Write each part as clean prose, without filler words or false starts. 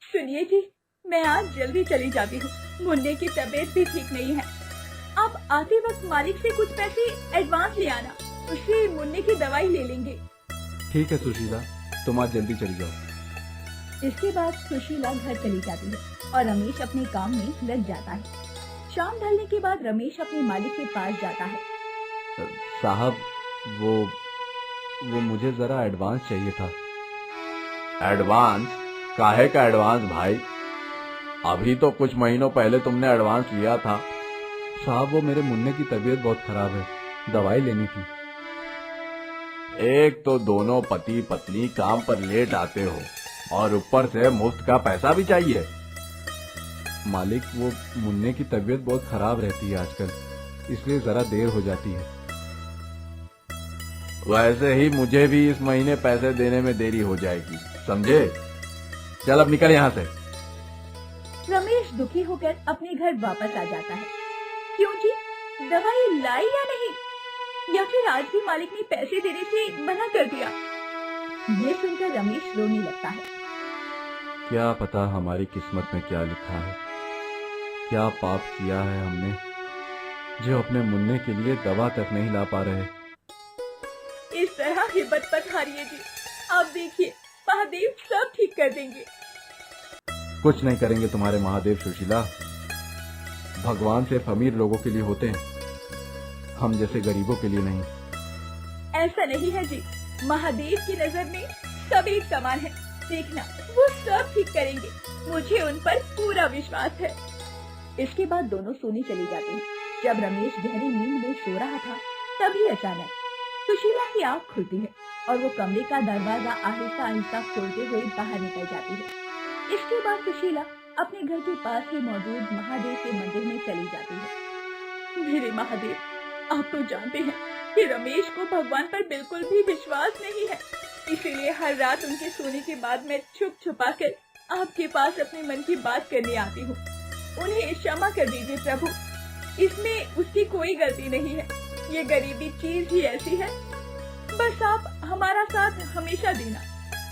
सुनिए जी, मैं आज जल्दी चली जाती हूँ। मुन्ने की तबीयत भी ठीक नहीं है। आप आते वक्त मालिक से कुछ पैसे एडवांस ले आना, उससे मुन्ने की दवाई ले लेंगे। ठीक है सुशीला, तुम आज जल्दी चली जाओ। इसके बाद सुशीला घर चली जाती है और रमेश अपने काम में लग जाता है। शाम ढलने के बाद रमेश अपने मालिक के पास जाता है। साहब, वो मुझे जरा एडवांस चाहिए था। एडवांस? काहे का एडवांस भाई? अभी तो कुछ महीनों पहले तुमने एडवांस लिया था। साहब, वो मेरे मुन्ने की तबीयत बहुत खराब है, दवाई लेनी थी। एक तो दोनों पति पत्नी काम पर लेट आते हो और ऊपर से मुफ्त का पैसा भी चाहिए। मालिक, वो मुन्ने की तबीयत बहुत खराब रहती है आजकल, इसलिए जरा देर हो जाती है। वैसे ही मुझे भी इस महीने पैसे देने में देरी हो जाएगी, समझे? चल अब निकल यहाँ से। रमेश दुखी होकर अपने घर वापस आ जाता है। क्यों जी, दवाई लाई या नहीं? या फिर आज भी मालिक ने पैसे देने से मना कर दिया? ये सुनकर रमेश रोने लगता है। क्या पता हमारी किस्मत में क्या लिखा है, क्या पाप किया है हमने जो अपने मुन्ने के लिए दवा तक नहीं ला पा रहे। इस तरह हिम्मत मत हारिए जी, आप देखिए महादेव सब ठीक कर देंगे। कुछ नहीं करेंगे तुम्हारे महादेव सुशीला। भगवान सिर्फ अमीर लोगों के लिए होते हैं, हम जैसे गरीबों के लिए नहीं। ऐसा नहीं है जी, महादेव की नजर में सब एक समान है। देखना, वो सब ठीक करेंगे, मुझे उन पर पूरा विश्वास है। इसके बाद दोनों सोने चली जाते हैं। जब रमेश गहरी नींद में सो रहा था, तभी अचानक सुशीला की आँख खुलती है और वो कमरे का दरवाजा आहिस्ता आहिस्ता खोलते हुए बाहर निकल जाती है। इसके बाद सुशीला अपने घर के पास ही मौजूद महादेव के मंदिर में चली जाती है। मेरे महादेव, आप तो जानते हैं कि रमेश को भगवान पर बिल्कुल भी विश्वास नहीं है, इसीलिए हर रात उनके सोने के बाद मैं छुप छुपा कर आपके पास अपने मन की बात करने आती हूँ। उन्हें क्षमा कर दीजिए प्रभु, इसमें उसकी कोई गलती नहीं है। ये गरीबी चीज ही ऐसी है, बस आप हमारा साथ हमेशा देना,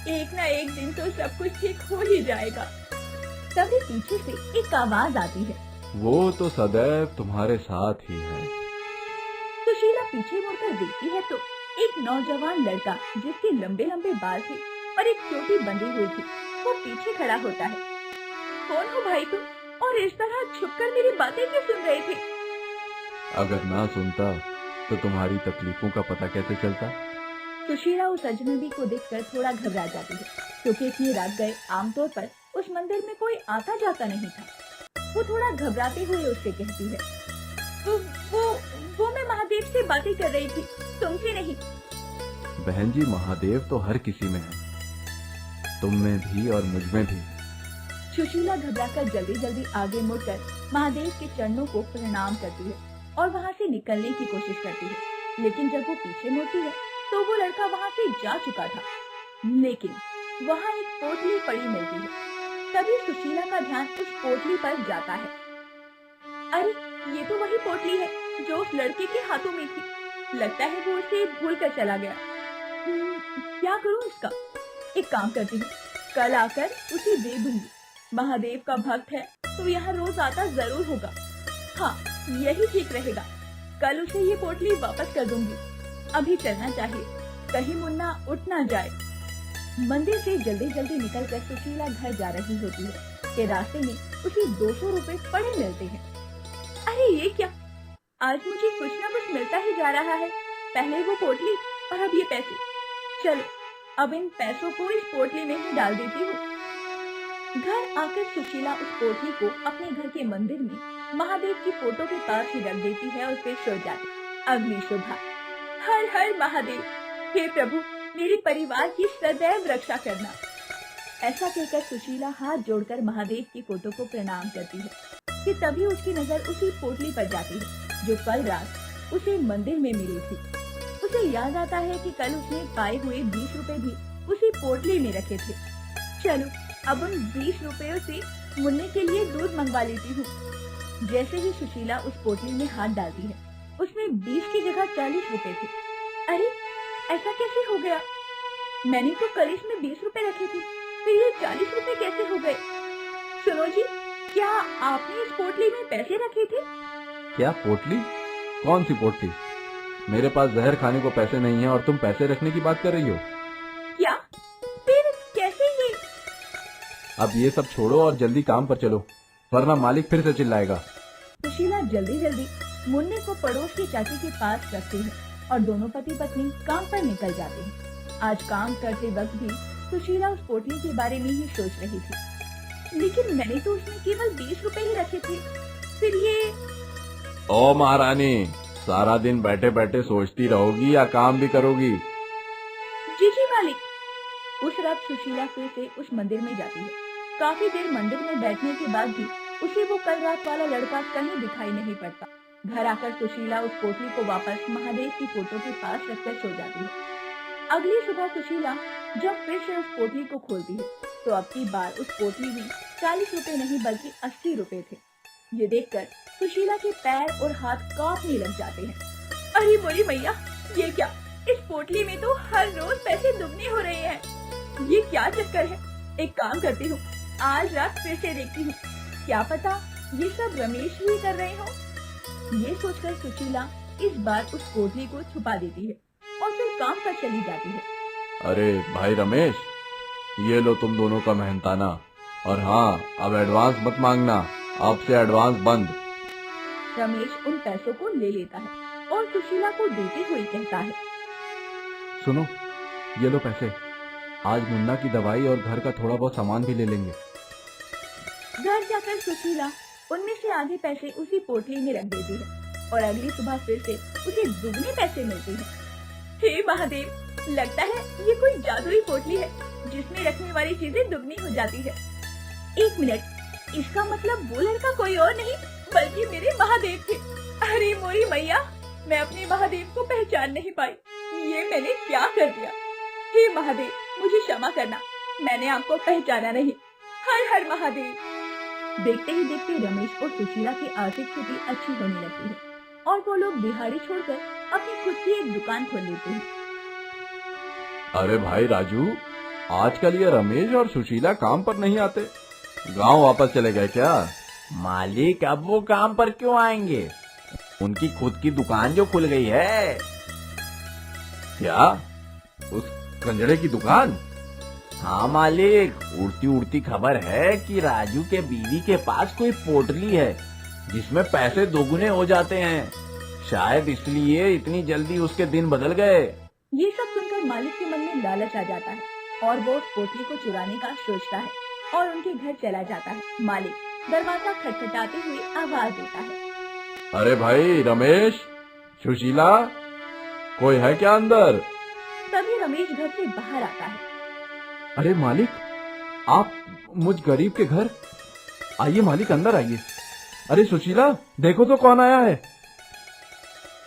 एक ना एक दिन तो सब कुछ ठीक हो ही जाएगा। तभी पीछे से एक आवाज आती है, वो तो सदैव तुम्हारे साथ ही है। सुशीला पीछे मुड़कर देखती है तो एक नौजवान लड़का जिसके लंबे लंबे बाल थे और एक चोटी बंधी हुई थी, वो पीछे खड़ा होता है। कौन हो भाई तुम, और इस तरह छुपकर मेरी बातें क्यों सुन रहे थे? अगर ना सुनता तो तुम्हारी तकलीफों का पता कैसे चलता? सुशीला उस अजनबी को देखकर थोड़ा घबरा जाती है, क्योंकि इतनी रात गए आमतौर पर उस मंदिर में कोई आता जाता नहीं था। वो थोड़ा घबराते हुए उससे कहती है, वो मैं महादेव से बातें कर रही थी, तुमसे नहीं। बहन जी, महादेव तो हर किसी में है, तुम में भी और मुझ में भी। सुशीला घबराकर जल्दी जल्दी आगे मुड़कर महादेव के चरणों को प्रणाम करती है और वहाँ से निकलने की कोशिश करती है, लेकिन जब वो पीछे मुड़ती है तो वो लड़का वहाँ से जा चुका था, लेकिन वहाँ एक पोटली पड़ी मिलती है। तभी सुशीला का ध्यान उस पोटली पर जाता है। अरे, ये तो वही पोटली है जो उस लड़के के हाथों में थी। लगता है वो उसे भूल कर चला गया। क्या करूँ इसका? एक काम करती हूँ, कल आकर उसे दे दूंगी। महादेव का भक्त है तो यहाँ रोज आता जरूर होगा। हाँ, यही ठीक रहेगा। कल उसे ये पोटली वापस कर दूंगी। अभी चलना चाहिए, कहीं मुन्ना उठ ना जाए। मंदिर से जल्दी जल्दी निकलकर सुशीला घर जा रही होती है कि रास्ते में उसे 200 रुपए पड़े मिलते हैं। अरे ये क्या, आज मुझे कुछ न कुछ मिलता ही जा रहा है। पहले वो पोटली और अब ये पैसे। चलो, अब इन पैसों को इस पोटली में ही डाल देती हूँ। घर आकर सुशीला उस पोटली को अपने घर के मंदिर में महादेव की फोटो के पास ही रख देती है और फिर सो जाती। अगली सुबह, हर हर महादेव, हे प्रभु, मेरे परिवार की सदैव रक्षा करना। ऐसा कहकर सुशीला हाथ जोड़कर महादेव की फोटो को प्रणाम करती है कि तभी उसकी नजर उसी पोटली पर जाती है जो कल रात उसे मंदिर में मिली थी। उसे याद आता है कि कल उसने पाए हुए 20 रुपए भी उसी पोटली में रखे थे। चलो, अब उन 20 रुपयों से मुन्ने के लिए दूध मंगवा लेती हूँ। जैसे ही सुशीला उस पोटली में हाथ डालती है, उसमें 20 की जगह 40 रुपए थे। अरे, ऐसा कैसे हो गया? मैंने तो कल इसमें 20 रुपए रखे थे, फिर ये 40 रुपए कैसे हो गए? क्यों जी, क्या आपने इस पोटली में पैसे रखे थे? क्या पोटली? कौन सी पोटली? मेरे पास जहर खाने को पैसे नहीं है और तुम पैसे रखने की बात कर रही हो? क्या? फिर कैसे ये? अब ये सब छोड़ो और जल्दी काम पर चलो, वरना मालिक फिर से चिल्लाएगा। सुशीला जल्दी जल्दी मुन्ने को पड़ोस के चाची के पास रखती है और दोनों पति पत्नी काम पर निकल जाते हैं। आज काम करते वक्त भी सुशीला उस पोटली के बारे में ही सोच रही थी। लेकिन मैंने तो उसमें केवल 20 रुपए ही रखे थे, फिर ये। ओ महारानी, सारा दिन बैठे बैठे सोचती रहोगी या काम भी करोगी? जी जी मालिक। उस रात सुशीला फिर से उस मंदिर में जाती है। काफी देर मंदिर में बैठने के बाद भी उसे वो कल रात वाला लड़का कहीं दिखाई नहीं पड़ता। घर आकर सुशीला उस पोटली को वापस महादेव की फोटो के पास रखकर सो जाती है। अगली सुबह सुशीला जब फिर से उस पोटली को खोलती है तो अब की बार उस पोटली में 40 रुपए नहीं बल्कि 80 रुपए थे। ये देखकर सुशीला के पैर और हाथ कांपने लग जाते हैं। अरे मोरी मैया, ये क्या? इस पोटली में तो हर रोज पैसे दुगने हो रहे हैं। ये क्या चक्कर है? एक काम करती हूँ, आज रात फिर से देखती हूँ, क्या पता ये सब रमेश ही कर रहे हो। ये सोचकर सुशीला इस बार उस पोटली को छुपा देती है और फिर काम पर चली जाती है। अरे भाई रमेश, ये लो तुम दोनों का मेहनताना, और हाँ, अब एडवांस मत मांगना, अब से एडवांस बंद। रमेश उन पैसों को ले लेता है और सुशीला को देते हुए कहता है, सुनो, ये लो पैसे, आज मुन्ना की दवाई और घर का थोड़ा बहुत सामान भी ले लेंगे। घर जाकर सुशीला उनमें से आधे पैसे उसी पोटली में रख देती है और अगली सुबह फिर से उसे दुगने पैसे मिलते हैं। हे महादेव, लगता है ये कोई जादुई पोटली है जिसमें रखने वाली चीजें दुगनी हो जाती है। एक मिनट, इसका मतलब वो लड़का कोई और नहीं बल्कि मेरे महादेव थे। अरे मोरी मैया, मैं अपने महादेव को पहचान नहीं पाई। ये मैंने क्या कर दिया? हे महादेव, मुझे क्षमा करना, मैंने आपको पहचाना नहीं। हर हर महादेव। देखते ही देखते रमेश और सुशीला की आर्थिक स्थिति अच्छी होने लगती है और वो लोग दिहाड़ी छोड़कर अपनी खुद की एक दुकान खोल लेते हैं। अरे भाई राजू, आजकल ये रमेश और सुशीला काम पर नहीं आते, गांव वापस चले गए क्या? मालिक, अब वो काम पर क्यों आएंगे? उनकी खुद की दुकान जो खुल गई है। क्या? उस कंजड़े की दुकान? हाँ मालिक, उड़ती उड़ती खबर है कि राजू के बीवी के पास कोई पोटली है जिसमें पैसे दोगुने हो जाते हैं। शायद इसलिए इतनी जल्दी उसके दिन बदल गए। ये सब सुनकर मालिक के मन में लालच आ जाता है और वो उस पोटली को चुराने का सोचता है और उनके घर चला जाता है। मालिक दरवाजा खटखटाते हुए आवाज देता है, अरे भाई रमेश, सुशीला, कोई है क्या अंदर? तभी रमेश घर से बाहर आता है। अरे मालिक, आप मुझ गरीब के घर? आइए मालिक, अंदर आइए। अरे सुशीला, देखो तो कौन आया है।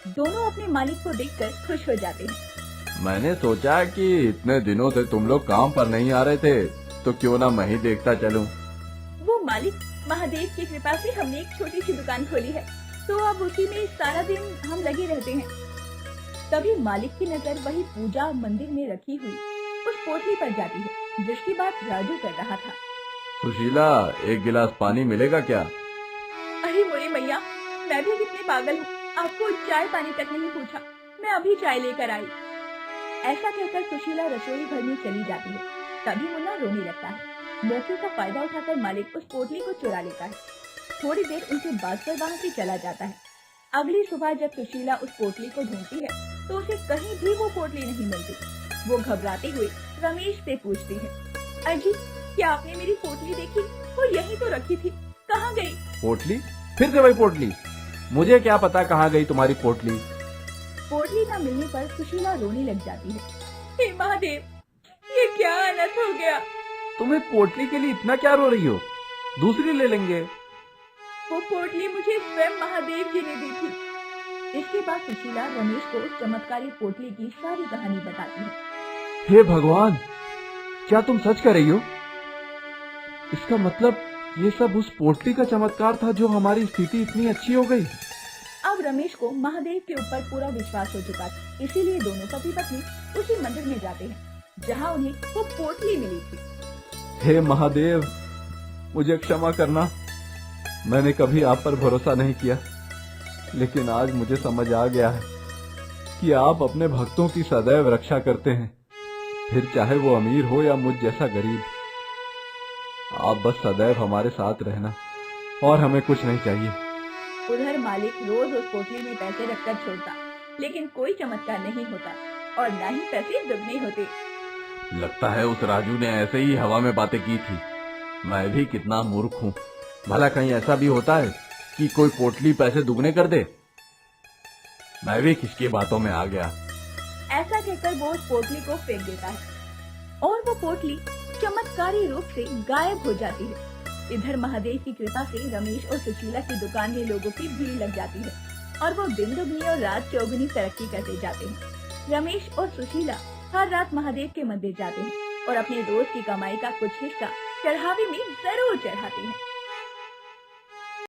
दोनों अपने मालिक को देखकर खुश हो जाते हैं। मैंने सोचा कि इतने दिनों से तुम लोग काम पर नहीं आ रहे थे, तो क्यों ना मैं ही देखता चलूं। वो मालिक, महादेव की कृपा से हमने एक छोटी सी दुकान खोली है, तो अब उसी में सारा दिन हम लगे रहते हैं। तभी मालिक की नजर वही पूजा मंदिर में रखी हुई उस पोटली पर जाती है जिसकी बात राजू कर रहा था। सुशीला, एक गिलास पानी मिलेगा क्या? अरे मोरी मैया, मैं भी कितनी पागल हूँ, आपको चाय पानी तक नहीं पूछा, मैं अभी चाय लेकर आई। ऐसा कहकर सुशीला रसोई घर में चली जाती है। तभी मुन्ना रोने लगता है। मौके का फायदा उठाकर मालिक उस पोटली को चुरा लेता है। थोड़ी देर उनसे बात कर वहाँ से चला जाता है। अगली सुबह जब सुशीला उस पोटली को ढूंढती है तो उसे कहीं भी वो पोटली नहीं मिलती। वो घबराते हुए रमेश से पूछती है, अजी, क्या आपने मेरी पोटली देखी? वो यहीं तो रखी थी, कहाँ गई? पोटली? फिर से वही पोटली? मुझे क्या पता कहाँ गई तुम्हारी पोटली। पोटली न मिलने पर सुशीला रोने लग जाती है। हे महादेव, ये क्या अनर्थ हो गया? तुम्हें पोटली के लिए इतना क्या रो रही हो? दूसरी ले लेंगे। वो पोटली मुझे स्वयं महादेव जी ने दी थी। इसके बाद सुशीला रमेश को उस चमत्कारी पोटली की सारी कहानी बताती है। हे भगवान, क्या तुम सच कह रही हो? इसका मतलब ये सब उस पोटली का चमत्कार था जो हमारी स्थिति इतनी अच्छी हो गई। अब रमेश को महादेव के ऊपर पूरा विश्वास हो चुका था, इसीलिए दोनों पति पत्नी उसी मंदिर में जाते हैं जहाँ उन्हें वो पोटली मिली थी। हे महादेव, मुझे क्षमा करना। मैंने कभी आप पर भरोसा नहीं किया, लेकिन आज मुझे समझ आ गया है कि आप अपने भक्तों की सदैव रक्षा करते हैं, फिर चाहे वो अमीर हो या मुझ जैसा गरीब। आप बस सदैव हमारे साथ रहना और हमें कुछ नहीं चाहिए। उधर मालिक रोज उस पोटली में पैसे रखकर छोड़ता, लेकिन कोई चमत्कार नहीं होता और न ही पैसे दुगने होते। लगता है उस राजू ने ऐसे ही हवा में बातें की थी। मैं भी कितना मूर्ख हूँ। भला कहीं ऐसा भी होता है कि कोई पोटली पैसे दुगने कर दे? मैं भी किसकी बातों में आ गया। ऐसा कहकर वो उस पोटली को फेंक देता है और वो पोटली चमत्कारी रूप से गायब हो जाती है। इधर महादेव की कृपा से रमेश और सुशीला की दुकान में लोगों की भीड़ लग जाती है और वो दिन दुगनी और रात चौगुनी तरक्की करते जाते हैं। रमेश और सुशीला हर रात महादेव के मंदिर जाते हैं और अपने रोज की कमाई का कुछ हिस्सा चढ़ावे में जरूर चढ़ाते हैं।